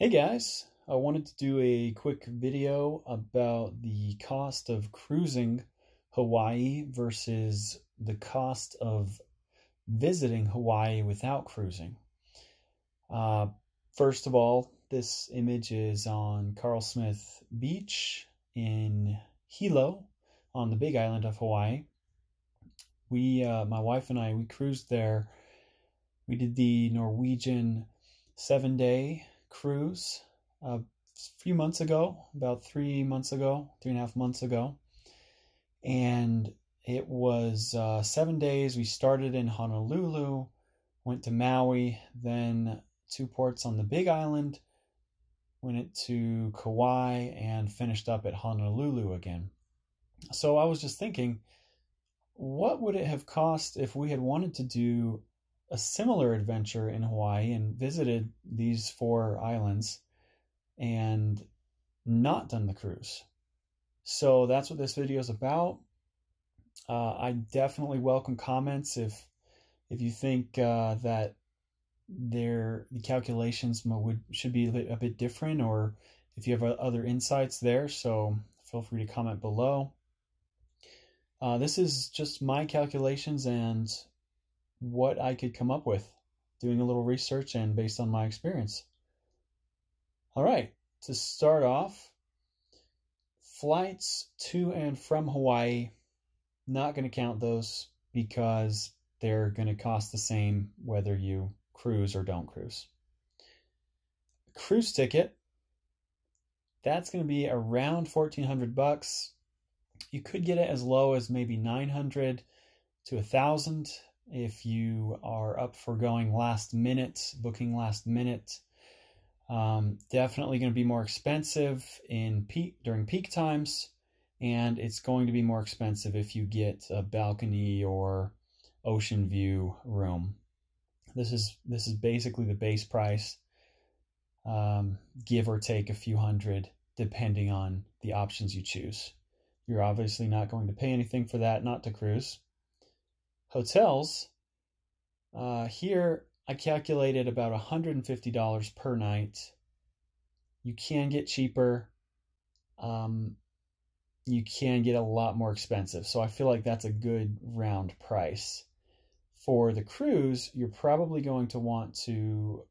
Hey guys, I wanted to do a quick video about the cost of cruising Hawaii versus the cost of visiting Hawaii without cruising. First of all, this image is on Carl Smith Beach in Hilo on the Big Island of Hawaii. My wife and I, we cruised there. We did the Norwegian 7-day cruise a few months ago, about 3 months ago, 3.5 months ago. And it was 7 days. We started in Honolulu, went to Maui, then 2 ports on the Big Island, went to Kauai, and finished up at Honolulu again. So I was just thinking, what would it have cost if we had wanted to do a similar adventure in Hawaii and visited these 4 islands and not done the cruise? So that's what this video is about. I definitely welcome comments if you think that the calculations should be a bit different, or if you have other insights there. So feel free to comment below. This is just my calculations and what I could come up with, doing a little research and based on my experience. All right, to start off, flights to and from Hawaii, not going to count those because they're going to cost the same whether you cruise or don't cruise. Cruise ticket, that's going to be around $1,400. You could get it as low as maybe $900 to $1,000 if you are up for going last minute, booking last minute. Definitely going to be more expensive during peak times, and it's going to be more expensive if you get a balcony or ocean view room. This is basically the base price, give or take a few hundred depending on the options you choose. You're obviously not going to pay anything for that not to cruise. Hotels, here I calculated about $150 per night. You can get cheaper. You can get a lot more expensive. So I feel like that's a good round price. For the cruise, you're probably going to want to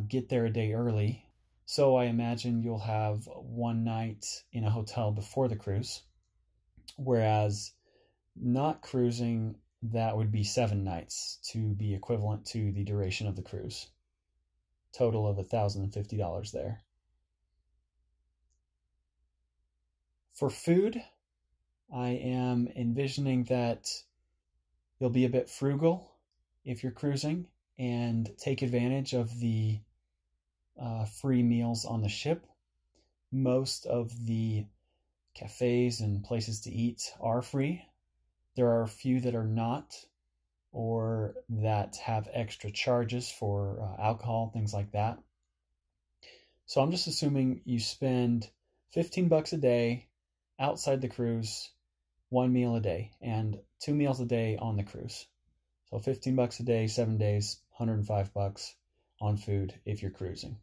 get there a day early. So I imagine you'll have one night in a hotel before the cruise. Whereas not cruising, that would be 7 nights to be equivalent to the duration of the cruise. Total of $1,050 there. For food, I am envisioning that you'll be a bit frugal if you're cruising and take advantage of the free meals on the ship. Most of the cafes and places to eat are free. There are a few that are not, or that have extra charges for alcohol, things like that. So I'm just assuming you spend $15 a day outside the cruise, 1 meal a day, and 2 meals a day on the cruise. So $15 a day, 7 days, $105 on food if you're cruising.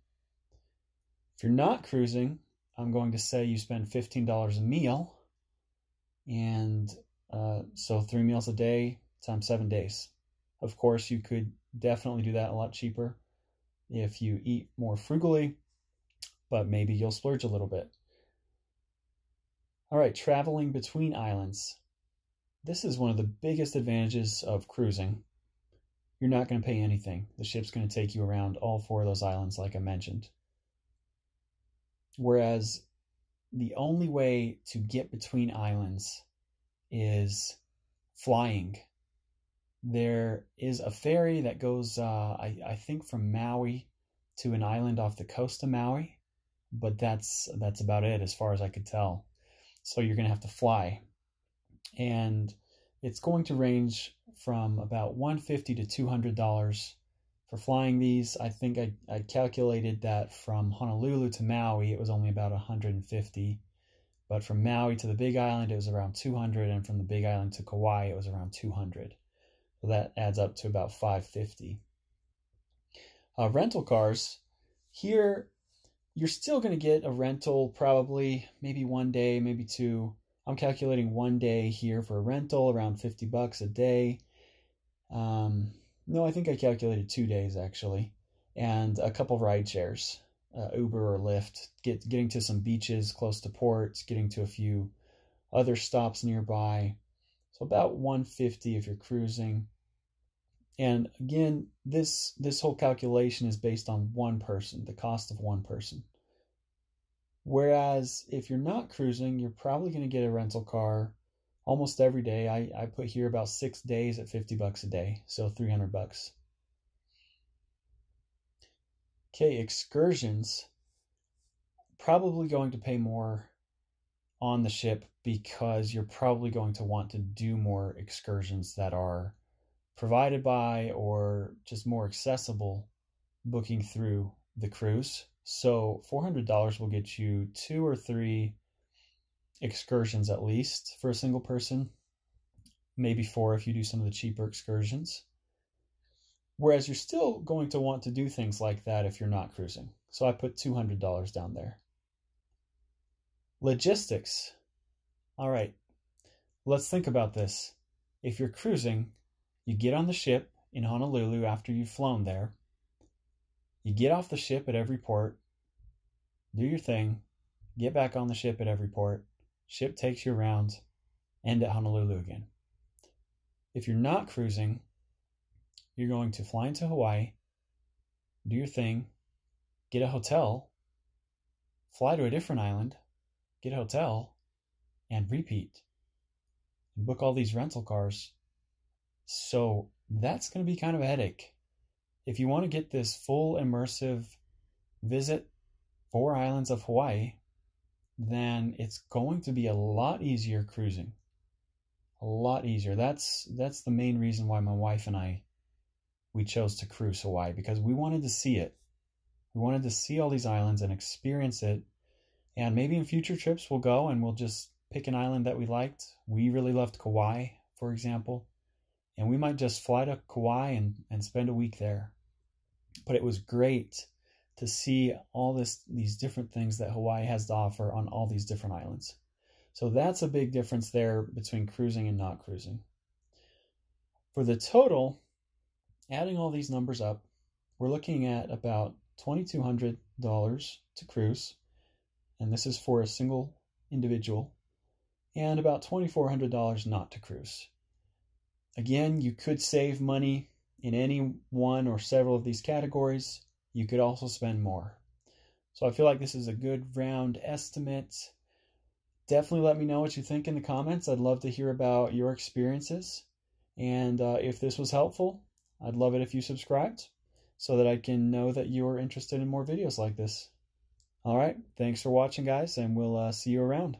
If you're not cruising, I'm going to say you spend $15 a meal, and so 3 meals a day times 7 days. Of course, you could definitely do that a lot cheaper if you eat more frugally, but maybe you'll splurge a little bit. All right, traveling between islands. This is one of the biggest advantages of cruising. You're not going to pay anything. The ship's going to take you around all 4 of those islands, like I mentioned. Whereas the only way to get between islands is flying. There is a ferry that goes, I think, from Maui to an island off the coast of Maui, but that's about it as far as I could tell. So you're going to have to fly, and it's going to range from about $150 to $200 for flying these. I think I calculated that from Honolulu to Maui it was only about $150. But from Maui to the Big Island, it was around $200, and from the Big Island to Kauai, it was around $200. So that adds up to about $550. Rental cars, here You're still going to get a rental probably, maybe one day, maybe two. I'm calculating one day here for a rental, around $50 a day. No, I think I calculated 2 days actually, and a couple ride shares, Uber or Lyft, getting to some beaches close to ports, getting to a few other stops nearby. So about 150 if you're cruising. And again, this whole calculation is based on one person, the cost of one person. Whereas if you're not cruising, you're probably going to get a rental car almost every day. I put here about 6 days at $50 a day, so $300. Okay, excursions, probably going to pay more on the ship because you're probably going to want to do more excursions that are provided by or just more accessible booking through the cruise. So $400 will get you 2 or 3 excursions at least for a single person, maybe 4 if you do some of the cheaper excursions. Whereas you're still going to want to do things like that if you're not cruising. So I put $200 down there. Logistics. All right, let's think about this. If you're cruising, you get on the ship in Honolulu after you've flown there. You get off the ship at every port, do your thing, get back on the ship at every port, ship takes you around, end at Honolulu again. If you're not cruising, you're going to fly into Hawaii, do your thing, get a hotel, fly to a different island, get a hotel, and repeat. And book all these rental cars. So that's going to be kind of a headache. If you want to get this full immersive visit 4 islands of Hawaii, then it's going to be a lot easier cruising. A lot easier. That's the main reason why my wife and we chose to cruise Hawaii, because we wanted to see it. We wanted to see all these islands and experience it. And maybe in future trips we'll go and we'll just pick an island that we liked. We really loved Kauai, for example. And we might just fly to Kauai and spend a week there. But it was great to see all these different things that Hawaii has to offer on all these different islands. So that's a big difference there between cruising and not cruising. For the total, adding all these numbers up, we're looking at about $2,200 to cruise, and this is for a single individual, and about $2,400 not to cruise. Again, you could save money in any one or several of these categories. You could also spend more. So I feel like this is a good round estimate. Definitely let me know what you think in the comments. I'd love to hear about your experiences. And if this was helpful, I'd love it if you subscribed so that I can know that you're interested in more videos like this. All right, thanks for watching, guys, and we'll see you around.